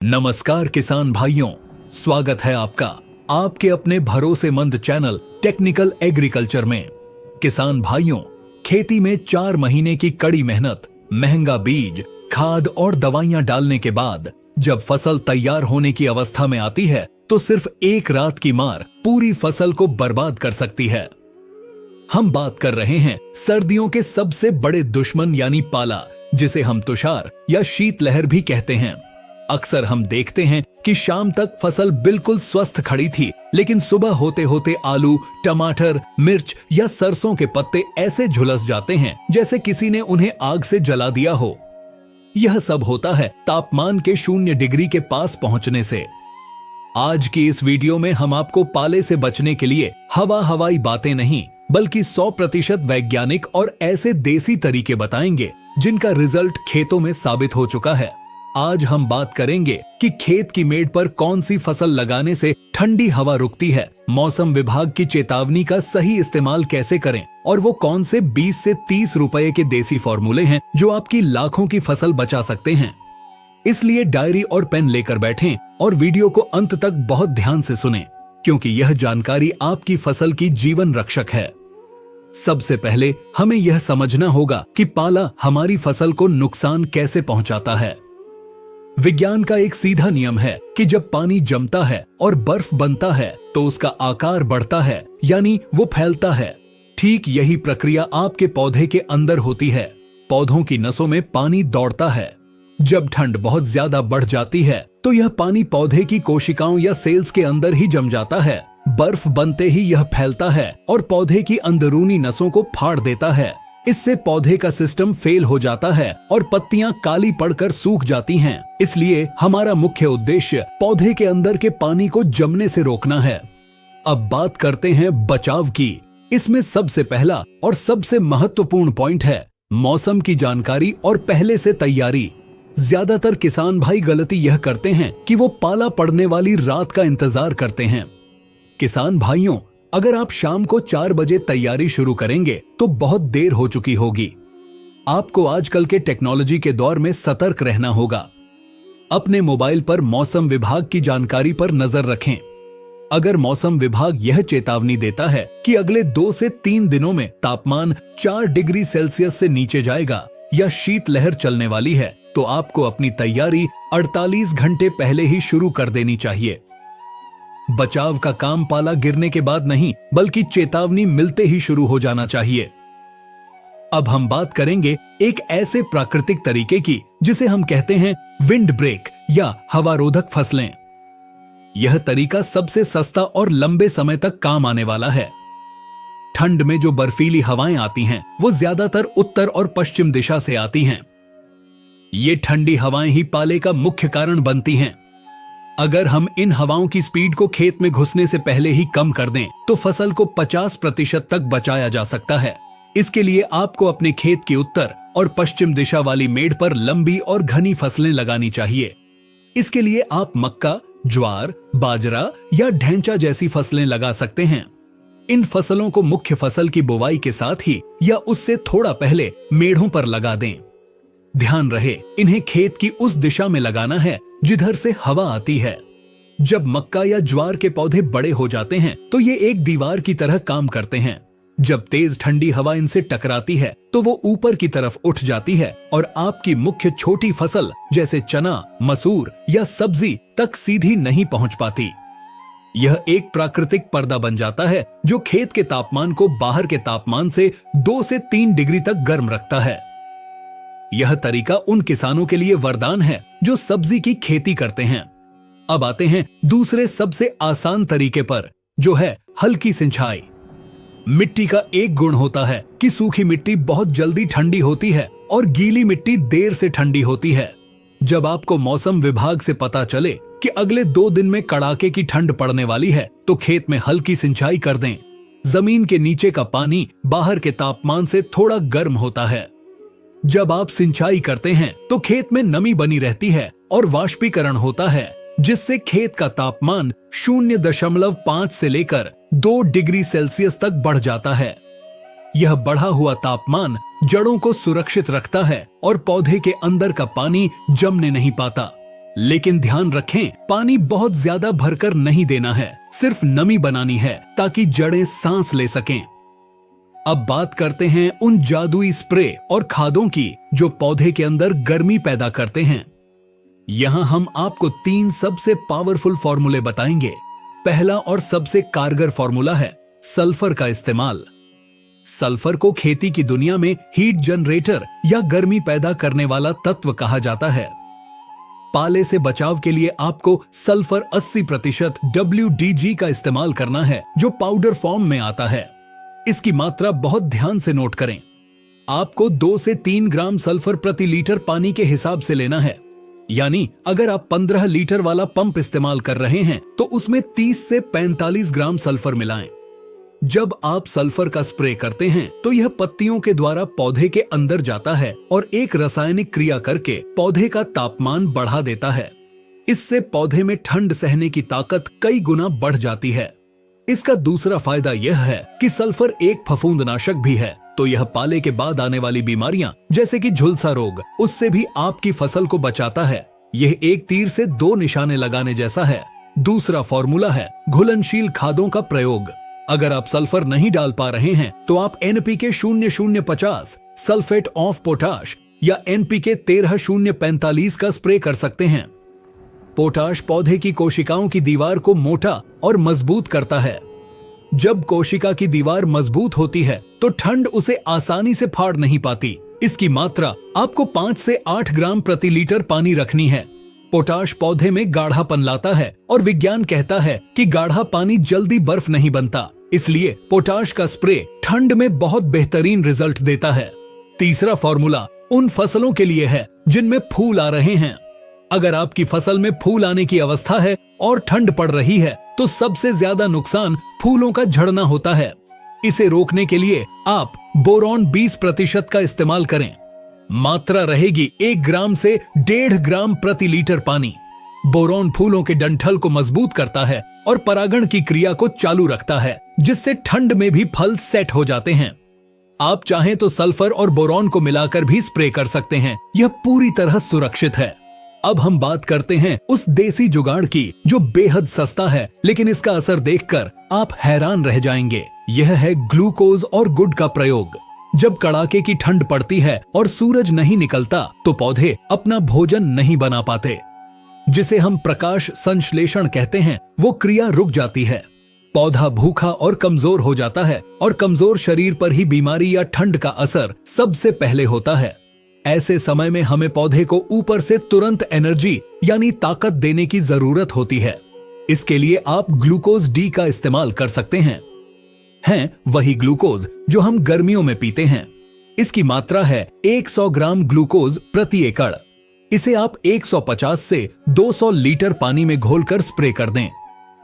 नमस्कार किसान भाइयों, स्वागत है आपका आपके अपने भरोसेमंद चैनल टेक्निकल एग्रीकल्चर में। किसान भाइयों, खेती में 4 महीने की कड़ी मेहनत, महंगा बीज, खाद और दवाइयां डालने के बाद जब फसल तैयार होने की अवस्था में आती है तो सिर्फ एक रात की मार पूरी फसल को बर्बाद कर सकती है। हम बात कर रहे हैं सर्दियों के सबसे बड़े दुश्मन यानी पाला, जिसे हम तुषार या शीतलहर भी कहते हैं। अक्सर हम देखते हैं कि शाम तक फसल बिल्कुल स्वस्थ खड़ी थी, लेकिन सुबह होते होते आलू, टमाटर, मिर्च या सरसों के पत्ते ऐसे झुलस जाते हैं जैसे किसी ने उन्हें आग से जला दिया हो। यह सब होता है तापमान के 0 डिग्री के पास पहुंचने से। आज की इस वीडियो में हम आपको पाले से बचने के लिए हवाई बातें नहीं, बल्कि 100% वैज्ञानिक और ऐसे देसी तरीके बताएंगे जिनका रिजल्ट खेतों में साबित हो चुका है। आज हम बात करेंगे कि खेत की मेड़ पर कौन सी फसल लगाने से ठंडी हवा रुकती है, मौसम विभाग की चेतावनी का सही इस्तेमाल कैसे करें और वो कौन से 20 से 30 रुपए के देसी फॉर्मूले हैं जो आपकी लाखों की फसल बचा सकते हैं। इसलिए डायरी और पेन लेकर बैठें और वीडियो को अंत तक बहुत ध्यान से सुनें, क्योंकि यह जानकारी आपकी फसल की जीवन रक्षक है। सबसे पहले हमें यह समझना होगा कि पाला हमारी फसल को नुकसान कैसे पहुंचाता है। विज्ञान का एक सीधा नियम है कि जब पानी जमता है और बर्फ बनता है तो उसका आकार बढ़ता है, यानी वो फैलता है। ठीक यही प्रक्रिया आपके पौधे के अंदर होती है। पौधों की नसों में पानी दौड़ता है। जब ठंड बहुत ज्यादा बढ़ जाती है तो यह पानी पौधे की कोशिकाओं या सेल्स के अंदर ही जम जाता है। बर्फ बनते ही यह फैलता है और पौधे की अंदरूनी नसों को फाड़ देता है। इससे पौधे का सिस्टम फेल हो जाता है और पत्तियां काली पड़कर सूख जाती हैं। इसलिए हमारा मुख्य उद्देश्य पौधे के अंदर के पानी को जमने से रोकना है। अब बात करते हैं बचाव की। इसमें सबसे पहला और सबसे महत्वपूर्ण पॉइंट है मौसम की जानकारी और पहले से तैयारी। ज्यादातर किसान भाई गलती यह करते हैं कि वो पाला पड़ने वाली रात का इंतजार करते हैं। किसान भाइयों, अगर आप शाम को 4 बजे तैयारी शुरू करेंगे तो बहुत देर हो चुकी होगी। आपको आजकल के टेक्नोलॉजी के दौर में सतर्क रहना होगा। अपने मोबाइल पर मौसम विभाग की जानकारी पर नजर रखें। अगर मौसम विभाग यह चेतावनी देता है कि अगले 2 से 3 दिनों में तापमान 4 डिग्री सेल्सियस से नीचे जाएगा या शीतलहर चलने वाली है, तो आपको अपनी तैयारी 48 घंटे पहले ही शुरू कर देनी चाहिए। बचाव का काम पाला गिरने के बाद नहीं, बल्कि चेतावनी मिलते ही शुरू हो जाना चाहिए। अब हम बात करेंगे एक ऐसे प्राकृतिक तरीके की जिसे हम कहते हैं विंड ब्रेक या हवारोधक फसलें। यह तरीका सबसे सस्ता और लंबे समय तक काम आने वाला है। ठंड में जो बर्फीली हवाएं आती हैं, वो ज्यादातर उत्तर और पश्चिम दिशा से आती हैं। ये ठंडी हवाएं ही पाले का मुख्य कारण बनती हैं। अगर हम इन हवाओं की स्पीड को खेत में घुसने से पहले ही कम कर दें तो फसल को 50% तक बचाया जा सकता है। इसके लिए आपको अपने खेत की उत्तर और पश्चिम दिशा वाली मेड़ पर लंबी और घनी फसलें लगानी चाहिए। इसके लिए आप मक्का, ज्वार, बाजरा या ढैंचा जैसी फसलें लगा सकते हैं। इन फसलों को मुख्य फसल की बुवाई के साथ ही या उससे थोड़ा पहले मेढ़ों पर लगा दें। ध्यान रहे, इन्हें खेत की उस दिशा में लगाना है जिधर से हवा आती है। जब मक्का या ज्वार के पौधे बड़े हो जाते हैं तो ये एक दीवार की तरह काम करते हैं। जब तेज ठंडी हवा इनसे टकराती है तो वो ऊपर की तरफ उठ जाती है और आपकी मुख्य छोटी फसल जैसे चना, मसूर या सब्जी तक सीधी नहीं पहुंच पाती। यह एक प्राकृतिक पर्दा बन जाता है जो खेत के तापमान को बाहर के तापमान से 2 से 3 डिग्री तक गर्म रखता है। यह तरीका उन किसानों के लिए वरदान है जो सब्जी की खेती करते हैं। अब आते हैं दूसरे सबसे आसान तरीके पर, जो है हल्की सिंचाई। मिट्टी का एक गुण होता है कि सूखी मिट्टी बहुत जल्दी ठंडी होती है और गीली मिट्टी देर से ठंडी होती है। जब आपको मौसम विभाग से पता चले कि अगले 2 दिन में कड़ाके की ठंड पड़ने वाली है तो खेत में हल्की सिंचाई कर दें। जमीन के नीचे का पानी बाहर के तापमान से थोड़ा गर्म होता है। जब आप सिंचाई करते हैं तो खेत में नमी बनी रहती है और वाष्पीकरण होता है, जिससे खेत का तापमान 0.5 से लेकर 2 डिग्री सेल्सियस तक बढ़ जाता है। यह बढ़ा हुआ तापमान जड़ों को सुरक्षित रखता है और पौधे के अंदर का पानी जमने नहीं पाता। लेकिन ध्यान रखें, पानी बहुत ज्यादा भरकर नहीं देना है, सिर्फ नमी बनानी है ताकि जड़ें सांस ले सकें। अब बात करते हैं उन जादुई स्प्रे और खादों की जो पौधे के अंदर गर्मी पैदा करते हैं। यहां हम आपको 3 सबसे पावरफुल फॉर्मूले बताएंगे। पहला और सबसे कारगर फॉर्मूला है सल्फर का इस्तेमाल। सल्फर को खेती की दुनिया में हीट जनरेटर या गर्मी पैदा करने वाला तत्व कहा जाता है। पाले से बचाव के लिए आपको सल्फर 80% WDG का इस्तेमाल करना है, जो पाउडर फॉर्म में आता है। इसकी मात्रा बहुत ध्यान से नोट करें। आपको 2 से 3 ग्राम सल्फर प्रति लीटर पानी के हिसाब से लेना है। यानी अगर आप 15 लीटर वाला पंप इस्तेमाल कर रहे हैं तो उसमें 30 से 45 ग्राम सल्फर मिलाएं। जब आप सल्फर का स्प्रे करते हैं तो यह पत्तियों के द्वारा पौधे के अंदर जाता है और एक रासायनिक क्रिया करके पौधे का तापमान बढ़ा देता है। इससे पौधे में ठंड सहने की ताकत कई गुना बढ़ जाती है। इसका दूसरा फायदा यह है कि सल्फर एक फफूंदनाशक भी है, तो यह पाले के बाद आने वाली बीमारियां जैसे कि झुलसा रोग, उससे भी आपकी फसल को बचाता है। यह एक तीर से 2 निशाने लगाने जैसा है। दूसरा फॉर्मूला है घुलनशील खादों का प्रयोग। अगर आप सल्फर नहीं डाल पा रहे हैं तो आप NPK 0050, सल्फेट ऑफ पोटाश या NPK 13045 का स्प्रे कर सकते हैं। पोटाश पौधे की कोशिकाओं की दीवार को मोटा और मजबूत करता है। जब कोशिका की दीवार मजबूत होती है तो ठंड उसे आसानी से फाड़ नहीं पाती। इसकी मात्रा आपको 5 से 8 ग्राम प्रति लीटर पानी रखनी है। पोटाश पौधे में गाढ़ापन लाता है और विज्ञान कहता है कि गाढ़ा पानी जल्दी बर्फ नहीं बनता, इसलिए पोटाश का स्प्रे ठंड में बहुत बेहतरीन रिजल्ट देता है। तीसरा फॉर्मूला उन फसलों के लिए है जिनमें फूल आ रहे हैं। अगर आपकी फसल में फूल आने की अवस्था है और ठंड पड़ रही है तो सबसे ज्यादा नुकसान फूलों का झड़ना होता है। इसे रोकने के लिए आप बोरॉन 20% का इस्तेमाल करें। मात्रा रहेगी 1 ग्राम से 1.5 ग्राम प्रति लीटर पानी। बोरॉन फूलों के डंठल को मजबूत करता है और परागण की क्रिया को चालू रखता है, जिससे ठंड में भी फल सेट हो जाते हैं। आप चाहें तो सल्फर और बोरॉन को मिलाकर भी स्प्रे कर सकते हैं। यह पूरी तरह सुरक्षित है। अब हम बात करते हैं उस देसी जुगाड़ की जो बेहद सस्ता है, लेकिन इसका असर देखकर आप हैरान रह जाएंगे। यह है ग्लूकोज और गुड़ का प्रयोग। जब कड़ाके की ठंड पड़ती है और सूरज नहीं निकलता तो पौधे अपना भोजन नहीं बना पाते, जिसे हम प्रकाश संश्लेषण कहते हैं। वो क्रिया रुक जाती है, पौधा भूखा और कमजोर हो जाता है और कमजोर शरीर पर ही बीमारी या ठंड का असर सबसे पहले होता है। ऐसे समय में हमें पौधे को ऊपर से तुरंत एनर्जी यानी ताकत देने की जरूरत होती है। इसके लिए आप ग्लूकोज डी का इस्तेमाल कर सकते हैं वही ग्लूकोज जो हम गर्मियों में पीते हैं। इसकी मात्रा है 100 ग्राम ग्लूकोज प्रति एकड़। इसे आप 150 से 200 लीटर पानी में घोलकर स्प्रे कर दें।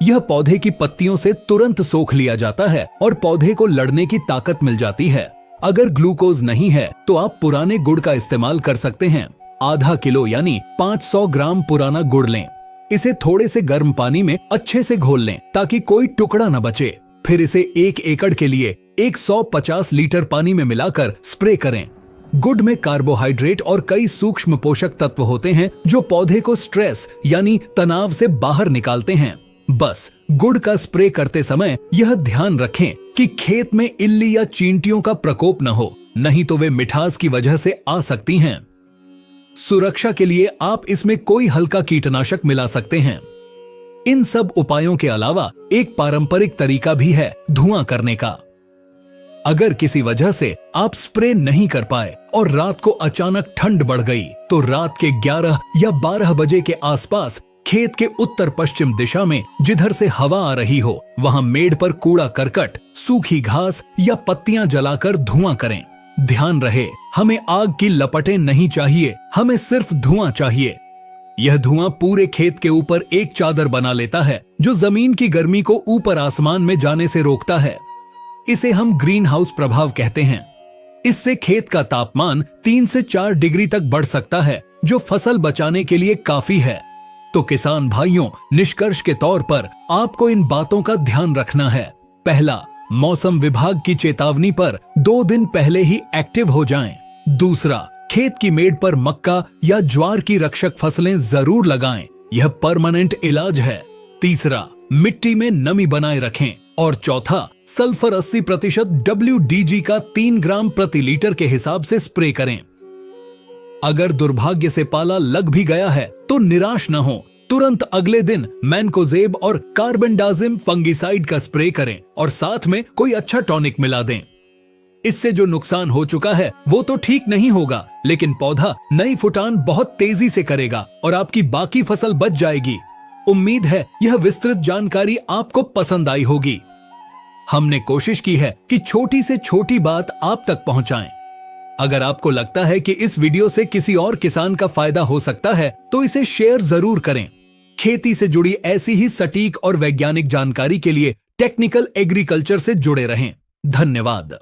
यह पौधे की पत्तियों से तुरंत सोख लिया जाता है और पौधे को लड़ने की ताकत मिल जाती है। अगर ग्लूकोज नहीं है तो आप पुराने गुड़ का इस्तेमाल कर सकते हैं। आधा किलो यानी 500 ग्राम पुराना गुड़ लें। इसे थोड़े से गर्म पानी में अच्छे से घोल लें ताकि कोई टुकड़ा न बचे। फिर इसे 1 एकड़ के लिए 150 लीटर पानी में मिलाकर स्प्रे करें। गुड़ में कार्बोहाइड्रेट और कई सूक्ष्म पोषक तत्व होते हैं जो पौधे को स्ट्रेस यानी तनाव से बाहर निकालते हैं। बस गुड़ का स्प्रे करते समय यह ध्यान रखें कि खेत में इल्ली या चींटियों का प्रकोप न हो, नहीं तो वे मिठास की वजह से आ सकती हैं। सुरक्षा के लिए आप इसमें कोई हल्का कीटनाशक मिला सकते हैं। इन सब उपायों के अलावा एक पारंपरिक तरीका भी है धुआं करने का। अगर किसी वजह से आप स्प्रे नहीं कर पाए और रात को अचानक ठंड बढ़ गई तो रात के 11 या 12 बजे के आसपास खेत के उत्तर पश्चिम दिशा में जिधर से हवा आ रही हो वहां मेड़ पर कूड़ा करकट, सूखी घास या पत्तियां जलाकर धुआं करें। ध्यान रहे, हमें आग की लपटें नहीं चाहिए, हमें सिर्फ धुआं चाहिए। यह धुआं पूरे खेत के ऊपर एक चादर बना लेता है जो जमीन की गर्मी को ऊपर आसमान में जाने से रोकता है। इसे हम ग्रीन हाउस प्रभाव कहते हैं। इससे खेत का तापमान 3 से 4 डिग्री तक बढ़ सकता है, जो फसल बचाने के लिए काफी है। तो किसान भाइयों, निष्कर्ष के तौर पर आपको इन बातों का ध्यान रखना है। पहला, मौसम विभाग की चेतावनी पर 2 दिन पहले ही एक्टिव हो जाएं। दूसरा, खेत की मेड़ पर मक्का या ज्वार की रक्षक फसलें जरूर लगाएं, यह परमानेंट इलाज है। तीसरा, मिट्टी में नमी बनाए रखें। और चौथा, सल्फर 80% WDG का 3 ग्राम प्रति लीटर के हिसाब से स्प्रे करें। अगर दुर्भाग्य से पाला लग भी गया है तो निराश न हो, तुरंत अगले दिन मैनकोजेब और कार्बेंडाजिम फंगिसाइड का स्प्रे करें और साथ में कोई अच्छा टॉनिक मिला दें। इससे जो नुकसान हो चुका है वो तो ठीक नहीं होगा, लेकिन पौधा नई फुटान बहुत तेजी से करेगा और आपकी बाकी फसल बच जाएगी। उम्मीद है यह विस्तृत जानकारी आपको पसंद आई होगी। हमने कोशिश की है कि छोटी से छोटी बात आप तक पहुंचाएं। अगर आपको लगता है कि इस वीडियो से किसी और किसान का फायदा हो सकता है तो इसे शेयर जरूर करें। खेती से जुड़ी ऐसी ही सटीक और वैज्ञानिक जानकारी के लिए टेक्निकल एग्रीकल्चर से जुड़े रहें। धन्यवाद।